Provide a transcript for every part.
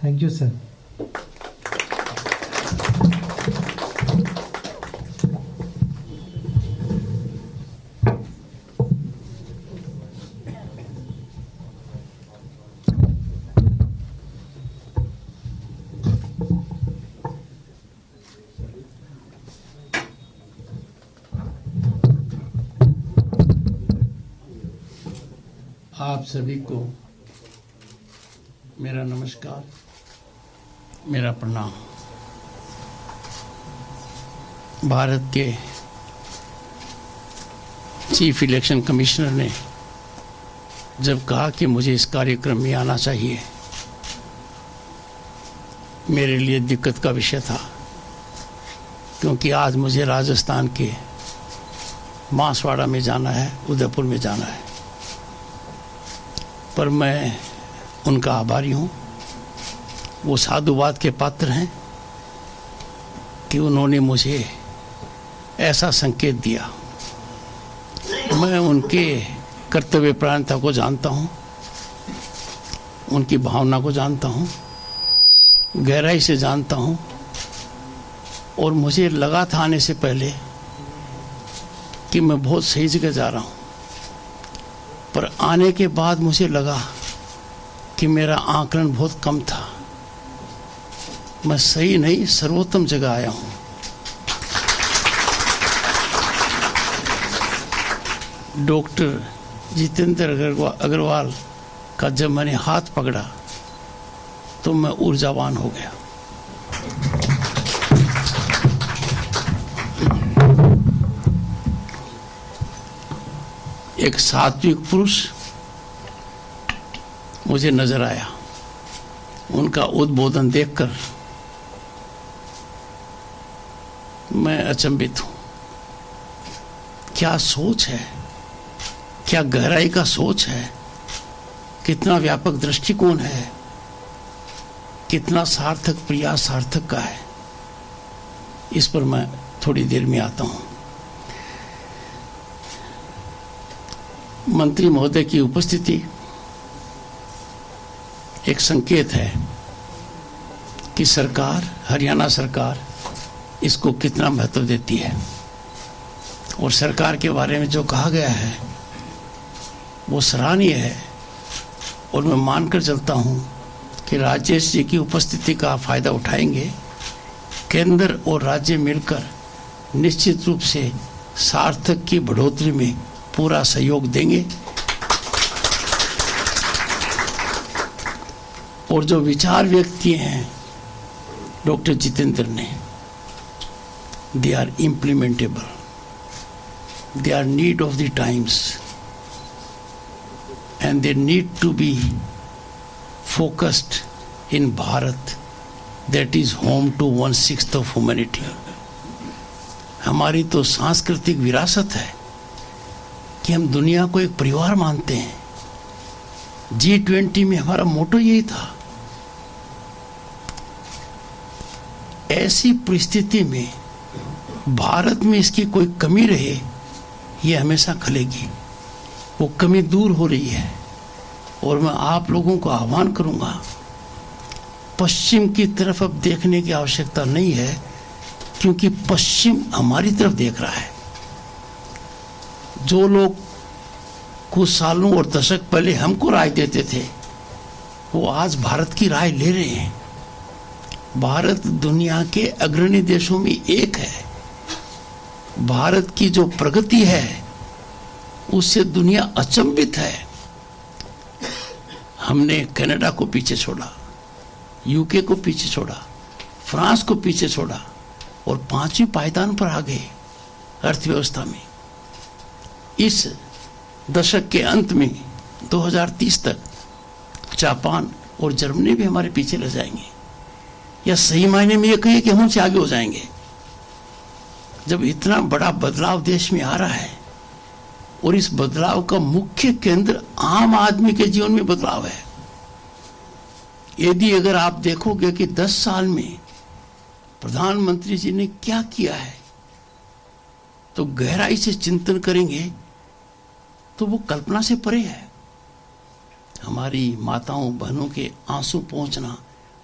Thank you sir. आप सभी को मेरा नमस्कार, मेरा प्रणाम। भारत के चीफ इलेक्शन कमिश्नर ने जब कहा कि मुझे इस कार्यक्रम में आना चाहिए, मेरे लिए दिक्कत का विषय था, क्योंकि आज मुझे राजस्थान के बांसवाड़ा में जाना है, उदयपुर में जाना है। पर मैं उनका आभारी हूँ, वो साधुवाद के पात्र हैं कि उन्होंने मुझे ऐसा संकेत दिया। मैं उनके कर्तव्यपरायणता को जानता हूँ, उनकी भावना को जानता हूँ, गहराई से जानता हूँ, और मुझे लगा था आने से पहले कि मैं बहुत सही जगह जा रहा हूँ। पर आने के बाद मुझे लगा कि मेरा आकलन बहुत कम था, मैं सही नहीं सर्वोत्तम जगह आया हूं। डॉक्टर जितेंद्र अग्रवाल का जब मैंने हाथ पकड़ा तो मैं ऊर्जावान हो गया। एक सात्विक पुरुष मुझे नजर आया। उनका उद्बोधन देखकर मैं अचंभित हूं। क्या सोच है, क्या गहराई का सोच है, कितना व्यापक दृष्टिकोण है, कितना सार्थक प्रयास सार्थक का है। इस पर मैं थोड़ी देर में आता हूं। मंत्री महोदय की उपस्थिति एक संकेत है कि सरकार, हरियाणा सरकार इसको कितना महत्व देती है, और सरकार के बारे में जो कहा गया है वो सराहनीय है। और मैं मानकर चलता हूं कि राजेश जी की उपस्थिति का फायदा उठाएंगे। केंद्र और राज्य मिलकर निश्चित रूप से सार्थक की बढ़ोतरी में पूरा सहयोग देंगे। और जो विचार व्यक्त किए हैं डॉक्टर जितेंद्र ने, they are implementable, they are need of the times, and they need to be focused in Bharat that is home to 1/6 of humanity. हमारी तो सांस्कृतिक विरासत है कि हम दुनिया को एक परिवार मानते हैं। G20 में हमारा मोटो यही था। ऐसी परिस्थिति में भारत में इसकी कोई कमी रहे, ये हमेशा खलेगी। वो कमी दूर हो रही है, और मैं आप लोगों को आह्वान करूंगा, पश्चिम की तरफ अब देखने की आवश्यकता नहीं है, क्योंकि पश्चिम हमारी तरफ देख रहा है। जो लोग कुछ सालों और दशक पहले हमको राय देते थे, वो आज भारत की राय ले रहे हैं। भारत दुनिया के अग्रणी देशों में एक है। भारत की जो प्रगति है उससे दुनिया अचंभित है। हमने कनाडा को पीछे छोड़ा, यूके को पीछे छोड़ा, फ्रांस को पीछे छोड़ा, और 5वीं पायदान पर आ गए अर्थव्यवस्था में। इस दशक के अंत में 2030 तक जापान और जर्मनी भी हमारे पीछे रह जाएंगे, या सही मायने में ये कहिए कि हम उनसे आगे हो जाएंगे। जब इतना बड़ा बदलाव देश में आ रहा है, और इस बदलाव का मुख्य केंद्र आम आदमी के जीवन में बदलाव है। यदि अगर आप देखोगे कि 10 साल में प्रधानमंत्री जी ने क्या किया है, तो गहराई से चिंतन करेंगे तो वो कल्पना से परे है। हमारी माताओं बहनों के आंसू पहुंचना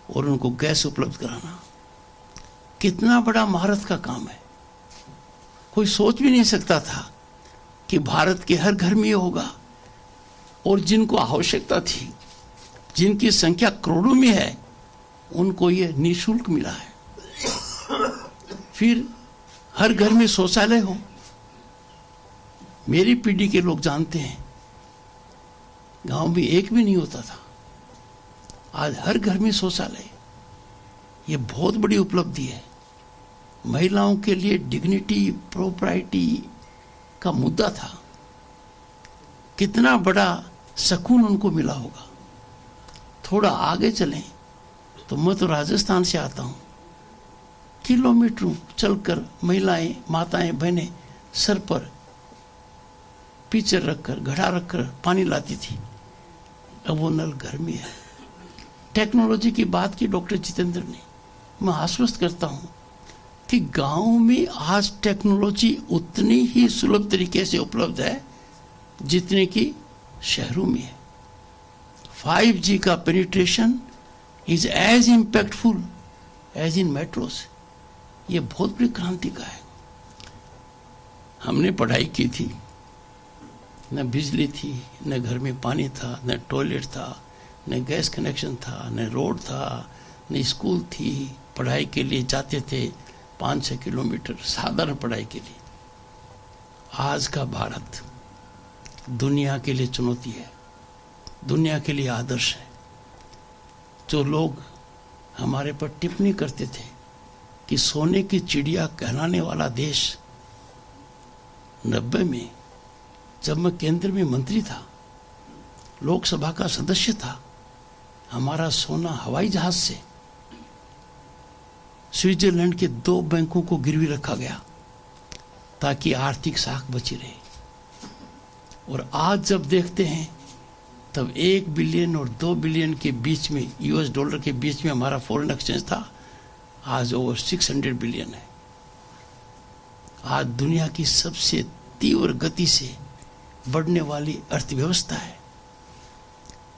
और उनको गैस उपलब्ध कराना कितना बड़ा महारत का काम है। कोई सोच भी नहीं सकता था कि भारत के हर घर में ये होगा, और जिनको आवश्यकता थी, जिनकी संख्या करोड़ों में है, उनको ये निःशुल्क मिला है। फिर हर घर में शौचालय हो। मेरी पीढ़ी के लोग जानते हैं, गांव में एक भी नहीं होता था, आज हर घर में शौचालय। ये बहुत बड़ी उपलब्धि है। महिलाओं के लिए डिग्निटी, प्रोप्राइटी का मुद्दा था, कितना बड़ा सुकून उनको मिला होगा। थोड़ा आगे चलें तो मैं तो राजस्थान से आता हूं, किलोमीटरों चलकर महिलाएं, माताएं, बहनें सर पर पीछे रखकर, घड़ा रखकर पानी लाती थी। अब वो नल घर में है। टेक्नोलॉजी की बात की डॉक्टर जितेंद्र ने। मैं आश्वस्त करता हूं कि गांव में आज टेक्नोलॉजी उतनी ही सुलभ तरीके से उपलब्ध है जितने कि शहरों में है। 5G का penetration is as impactful as in metros. ये बहुत बड़ी क्रांति का है। हमने पढ़ाई की थी, न बिजली थी, न घर में पानी था, न टॉयलेट था, न गैस कनेक्शन था, न रोड था, न स्कूल थी। पढ़ाई के लिए जाते थे 5-6 किलोमीटर, साधारण पढ़ाई के लिए। आज का भारत दुनिया के लिए चुनौती है, दुनिया के लिए आदर्श है। जो लोग हमारे पर टिप्पणी करते थे कि सोने की चिड़िया कहलाने वाला देश, 90 में जब मैं केंद्र में मंत्री था, लोकसभा का सदस्य था, हमारा सोना हवाई जहाज से स्विट्जरलैंड के 2 बैंकों को गिरवी रखा गया ताकि आर्थिक साख बची रहे। और आज जब देखते हैं तब 1 बिलियन और 2 बिलियन के बीच में, US डॉलर के बीच में हमारा फॉरेन एक्सचेंज था, आज ओवर 600 बिलियन है। आज दुनिया की सबसे तीव्र गति से बढ़ने वाली अर्थव्यवस्था है।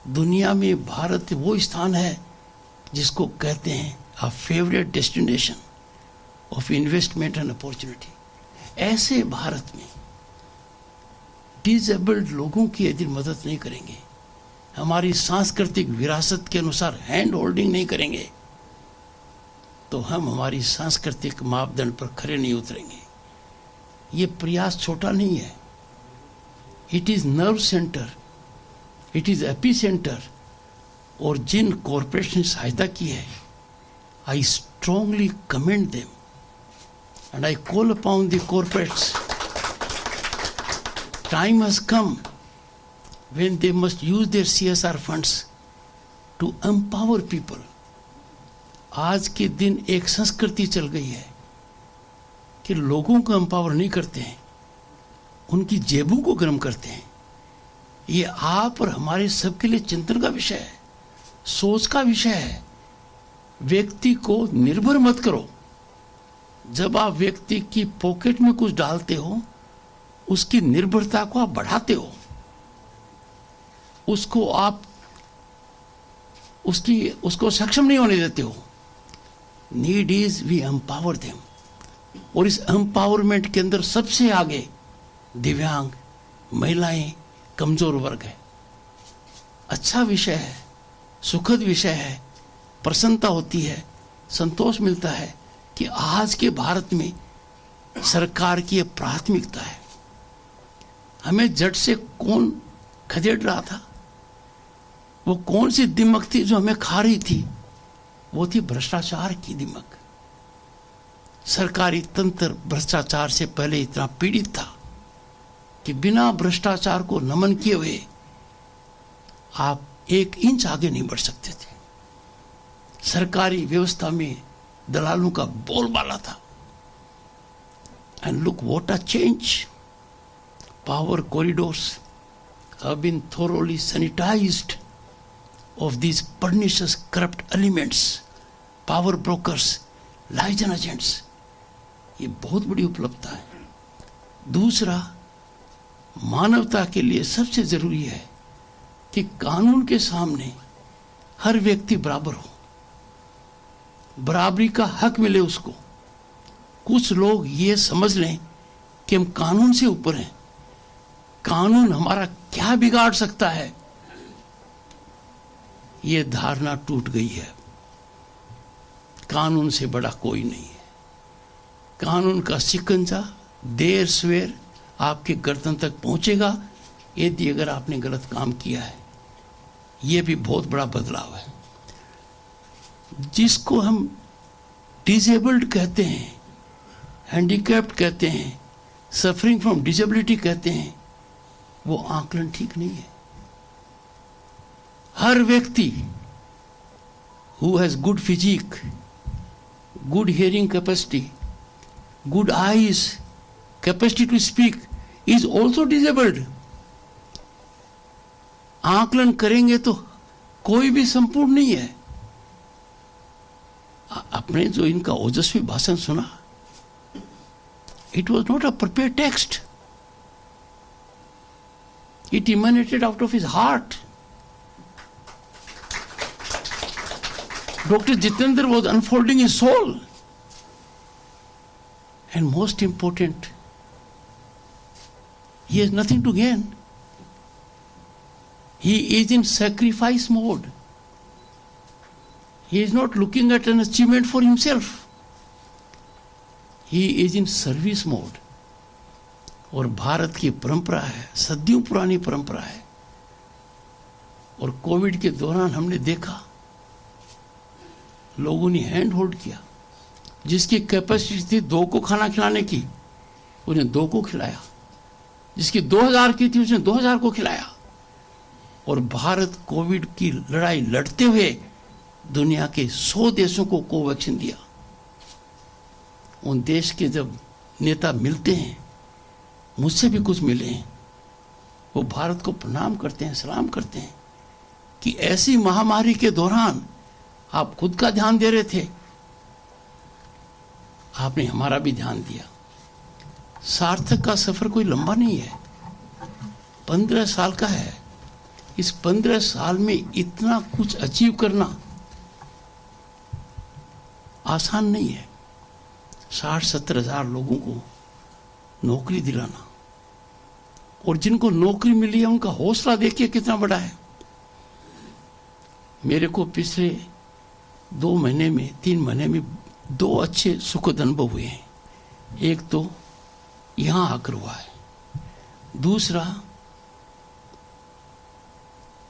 दुनिया में भारत वो स्थान है जिसको कहते हैं a favourite destination of investment and opportunity. ऐसे भारत में डिसेबल्ड लोगों की यदि मदद नहीं करेंगे, हमारी सांस्कृतिक विरासत के अनुसार हैंड होल्डिंग नहीं करेंगे, तो हम हमारी सांस्कृतिक मापदंड पर खरे नहीं उतरेंगे। ये प्रयास छोटा नहीं है। It is nerve centre, it is AP centre. और जिन कॉरपोरेशन ने सहायता की है, I strongly commend them and I call upon the corporates. Time has come when they must use their CSR funds to empower people. आज के दिन एक संस्कृति चल गई है कि लोगों को एम्पावर नहीं करते हैं, उनकी जेबों को गर्म करते हैं। ये आप और हमारे सबके लिए चिंतन का विषय है, सोच का विषय है। व्यक्ति को निर्भर मत करो। जब आप व्यक्ति की पॉकेट में कुछ डालते हो, उसकी निर्भरता को आप बढ़ाते हो, उसको आप उसको सक्षम नहीं होने देते हो। Need is we empower them. और इस एम्पावरमेंट के अंदर सबसे आगे दिव्यांग, महिलाएं, कमजोर वर्ग है। अच्छा विषय है, सुखद विषय है, प्रसन्नता होती है, संतोष मिलता है कि आज के भारत में सरकार की यह प्राथमिकता है। हमें जट से कौन खदेड़ रहा था? वो कौन सी दिमक थी जो हमें खा रही थी? वो थी भ्रष्टाचार की दिमक। सरकारी तंत्र भ्रष्टाचार से पहले इतना पीड़ित था कि बिना भ्रष्टाचार को नमन किए हुए आप 1 इंच आगे नहीं बढ़ सकते थे। सरकारी व्यवस्था में दलालों का बोलबाला था। And look what a change. Power corridors have been thoroughly sanitised of these pernicious corrupt elements, power brokers, liaison agents। ये बहुत बड़ी उपलब्धता है। दूसरा, मानवता के लिए सबसे जरूरी है कि कानून के सामने हर व्यक्ति बराबर हो। बराबरी का हक मिले उसको। कुछ लोग ये समझ लें कि हम कानून से ऊपर हैं, कानून हमारा क्या बिगाड़ सकता है, ये धारणा टूट गई है। कानून से बड़ा कोई नहीं है। कानून का शिकंजा देर सवेर आपके गर्दन तक पहुंचेगा यदि अगर आपने गलत काम किया है। यह भी बहुत बड़ा बदलाव है। जिसको हम डिसेबल्ड कहते हैं, हैंडीकैप्ड कहते हैं, सफरिंग फ्रॉम डिसेबिलिटी कहते हैं, वो आकलन ठीक नहीं है। हर व्यक्ति who has good physique, good hearing capacity, good eyes, capacity to speak is also disabled. आकलन करेंगे तो कोई भी संपूर्ण नहीं है। आपने जो इनका ओजस्वी भाषण सुना, it was not a prepared text, it emanated out of his heart. Dr. Jitendra was unfolding his soul. And most important, he has nothing to gain. He is in sacrifice mode. He is not looking at an achievement for himself. He is in service mode. और भारत की परंपरा है, सदियों पुरानी परंपरा है। और Covid के दौरान हमने देखा लोगों ने हैंड होल्ड किया। जिसकी कैपेसिटी थी 2 को खाना खिलाने की, उन्हें 2 को खिलाया। जिसकी 2000 की थी उसने 2000 को खिलाया। और भारत कोविड की लड़ाई लड़ते हुए दुनिया के 100 देशों को कोवैक्सीन दिया। उन देश के जब नेता मिलते हैं, मुझसे भी कुछ मिले हैं, वो भारत को प्रणाम करते हैं, सलाम करते हैं कि ऐसी महामारी के दौरान आप खुद का ध्यान दे रहे थे, आपने हमारा भी ध्यान दिया। सार्थक का सफर कोई लंबा नहीं है, 15 साल का है। इस 15 साल में इतना कुछ अचीव करना आसान नहीं है। 60-70 हजार लोगों को नौकरी दिलाना, और जिनको नौकरी मिली है उनका हौसला देखिए कितना बड़ा है। मेरे को पिछले 2 महीने में 3 महीने में 2 अच्छे सुखद अनुभव हुए हैं। एक तो यहां आकर हुआ है, दूसरा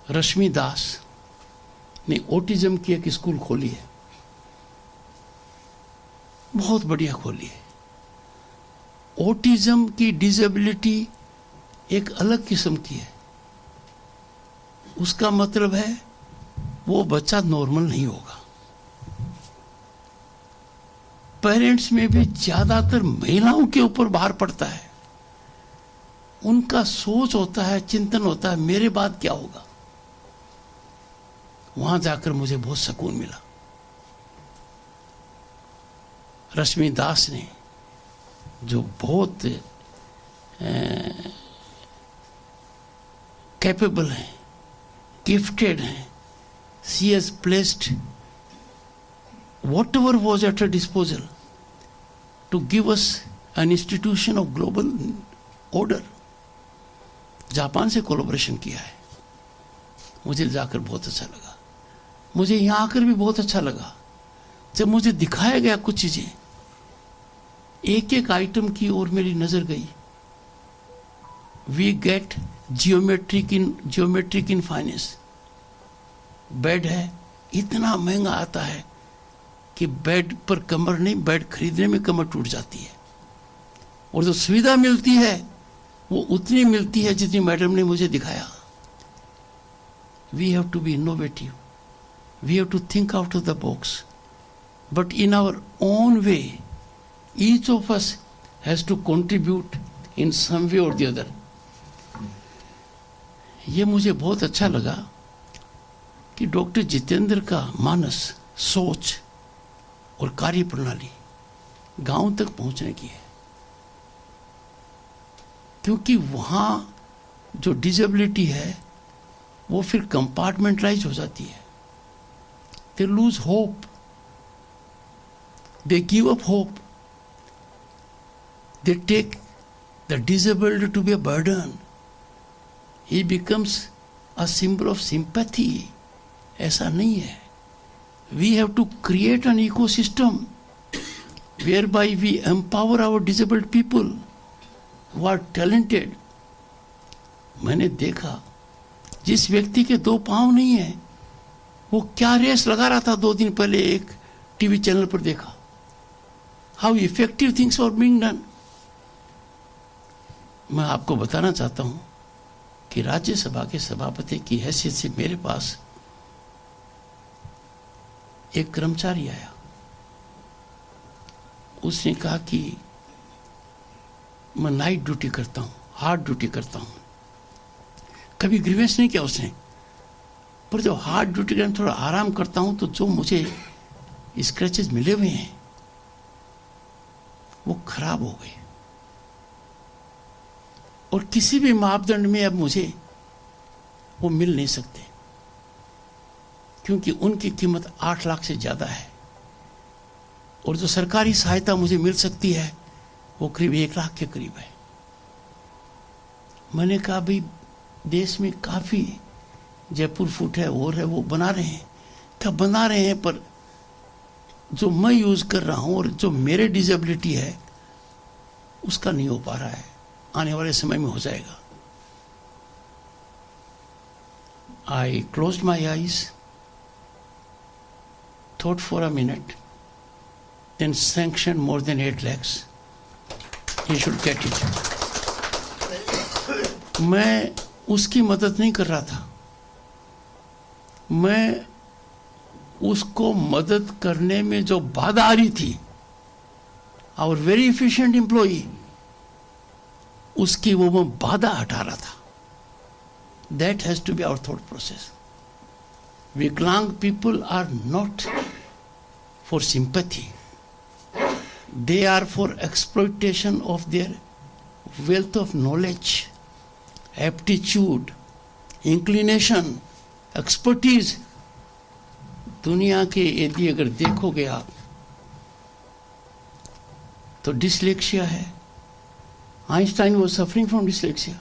रश्मि दास ने ऑटिज्म की एक स्कूल खोली है, बहुत बढ़िया खोली है। ऑटिज्म की डिसेबिलिटी एक अलग किस्म की है। उसका मतलब है वो बच्चा नॉर्मल नहीं होगा। पेरेंट्स में भी ज्यादातर महिलाओं के ऊपर भार पड़ता है। उनका सोच होता है, चिंतन होता है, मेरे बाद क्या होगा। वहां जाकर मुझे बहुत सुकून मिला। रश्मि दास ने, जो बहुत कैपेबल हैं, गिफ्टेड हैं, she has placed whatever was at her disposal to give us an institution of global order. Japan से कोलैबोरेशन किया है। मुझे जाकर बहुत अच्छा लगा। मुझे यहां आकर भी बहुत अच्छा लगा। जब मुझे दिखाया गया कुछ चीजें, एक एक आइटम की ओर मेरी नजर गई। We get geometric in finance. Bed है, इतना महंगा आता है कि बेड पर कमर नहीं, बेड खरीदने में कमर टूट जाती है। और जो सुविधा मिलती है वो उतनी मिलती है जितनी मैडम ने मुझे दिखाया। We have to be innovative, we have to think out of the box, but in our own way each of us has to contribute in some way or the other. ये मुझे बहुत अच्छा लगा कि doctor Jitendra का मानस, सोच और कार्य प्रणाली गांव तक पहुंचने की है। क्योंकि वहां जो डिसेबिलिटी है वो फिर कंपार्टमेंटलाइज हो जाती है। They lose hope They give up hope. They take the disabled to be a burden. He becomes a symbol of sympathy. ऐसा नहीं है. We have to create an ecosystem whereby we empower our disabled people who are talented. मैंने देखा जिस व्यक्ति के 2 पांव नहीं है वो क्या रेस लगा रहा था 2 दिन पहले एक टीवी चैनल पर देखा. How effective things are being done. मैं आपको बताना चाहता हूं कि राज्यसभा के सभापति की हैसियत से मेरे पास एक कर्मचारी आया. उसने कहा कि मैं नाइट ड्यूटी करता हूं, हार्ड ड्यूटी करता हूं. कभी ग्रीवेंस नहीं किया उसने, पर जब हार्ड ड्यूटी करने थोड़ा आराम करता हूं तो जो मुझे स्क्रैचेस मिले हुए हैं वो खराब हो गए. और किसी भी मापदंड में अब मुझे वो मिल नहीं सकते, क्योंकि उनकी कीमत 8 लाख से ज्यादा है. और जो सरकारी सहायता मुझे मिल सकती है वो करीब 1 लाख के करीब है. मैंने कहा भाई देश में काफी जयपुर फूट है और है वो बना रहे हैं. क्या बना रहे हैं, पर जो मैं यूज कर रहा हूं और जो मेरे डिसेबिलिटी है उसका नहीं हो पा रहा है. आने वाले समय में हो जाएगा. I closed my eyes, thought for a minute, then sanctioned more than 8 lakhs. He should get it. मैं उसकी मदद नहीं कर रहा था, मैं उसको मदद करने में जो बाधा आ रही थी, और वेरी एफिशिएंट एम्प्लॉई, उसकी वो मैं बाधा हटा रहा था. That has to be our thought process. विकलांग people are not for sympathy. They are for exploitation of their wealth of knowledge, aptitude, inclination, expertise. दुनिया के यदि अगर देखोगे आप तो डिसलेक्सिया है. Einstein was suffering from dyslexia.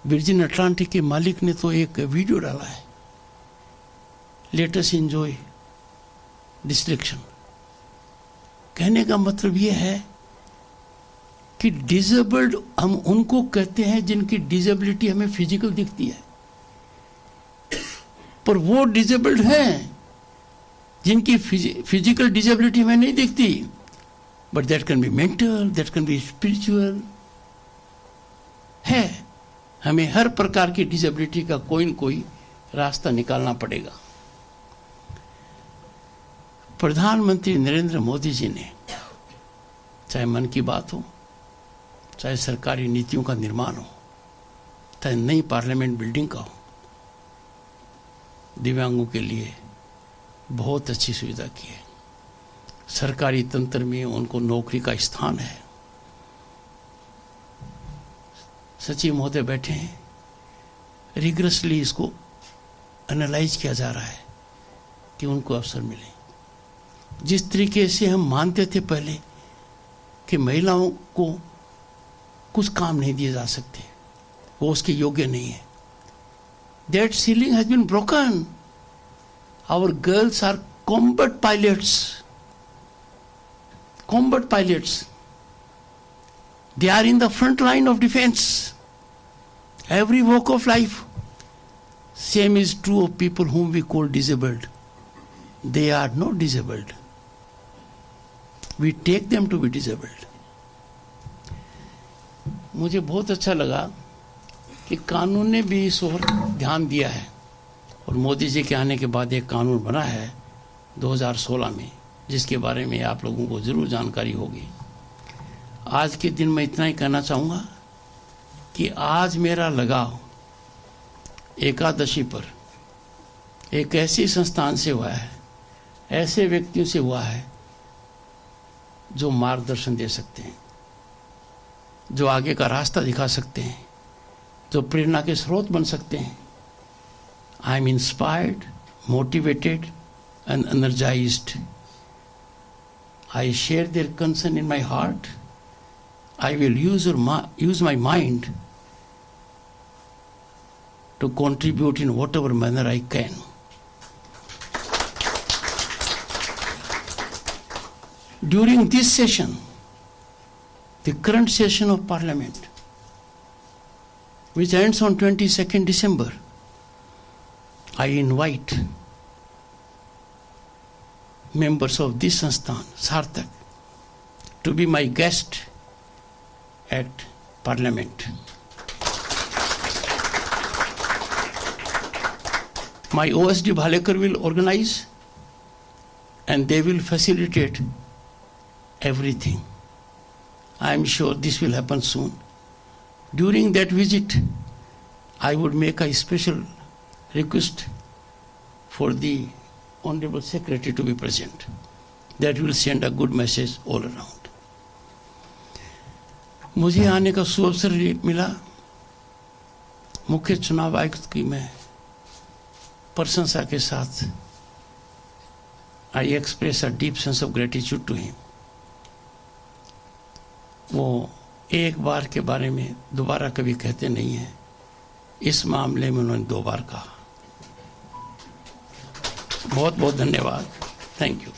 Virgin Atlantic के मालिक ने तो एक वीडियो डाला है, लेट अस एंजॉय डिसलेक्शन. कहने का मतलब यह है कि डिसेबल्ड हम उनको कहते हैं जिनकी डिसेबिलिटी हमें फिजिकल दिखती है, पर वो डिसेबल्ड हैं जिनकी फिजिकल डिसेबिलिटी हमें नहीं दिखती. But that can be mental, that can be spiritual. है, हमें हर प्रकार की डिसेबिलिटी का कोई न कोई रास्ता निकालना पड़ेगा. प्रधानमंत्री नरेंद्र मोदी जी ने, चाहे मन की बात हो, चाहे सरकारी नीतियों का निर्माण हो, चाहे नई पार्लियामेंट बिल्डिंग का हो, दिव्यांगों के लिए बहुत अच्छी सुविधा की है. सरकारी तंत्र में उनको नौकरी का स्थान है. सचिव महोदय बैठे हैं, रिग्रेसली इसको एनालाइज किया जा रहा है कि उनको अवसर मिले. जिस तरीके से हम मानते थे पहले कि महिलाओं को कुछ काम नहीं दिए जा सकते, वो उसके योग्य नहीं है, that ceiling has been broken. Our girls are combat pilots. Combat pilots. They are in the front line of defense. Every walk of life. Same is true of people whom we call disabled. They are not disabled. We take them to be disabled. मुझे बहुत अच्छा लगा कि कानून ने भी इस ओर ध्यान दिया है, और मोदी जी के आने के बाद एक कानून बना है 2016 में, जिसके बारे में आप लोगों को जरूर जानकारी होगी. आज के दिन मैं इतना ही कहना चाहूँगा कि आज मेरा लगाव एकादशी पर एक ऐसी संस्थान से हुआ है, ऐसे व्यक्तियों से हुआ है जो मार्गदर्शन दे सकते हैं, जो आगे का रास्ता दिखा सकते हैं, जो प्रेरणा के स्रोत बन सकते हैं. I am inspired, motivated and energized. I share their concern in my heart. I will use my mind to contribute in whatever manner I can. During this session, the current session of Parliament, which ends on 22nd December, I invite members of this Sansthan, Sarthak, to be my guest at Parliament. My OSD Bhalekar will organize and they will facilitate everything. I am sure this will happen soon. During that visit, I would make a special request for the Honorable Secretary to be present. That will send a good message all around. मुझे आने का सुअवसर मिला। मुख्य चुनाव आयुक्त की मैं प्रशंसा के साथ I express a deep sense of gratitude to him. वो एक बार के बारे में दोबारा कभी कहते नहीं हैं। इस मामले में उन्होंने 2 बार कहा। बहुत बहुत धन्यवाद। Thank you.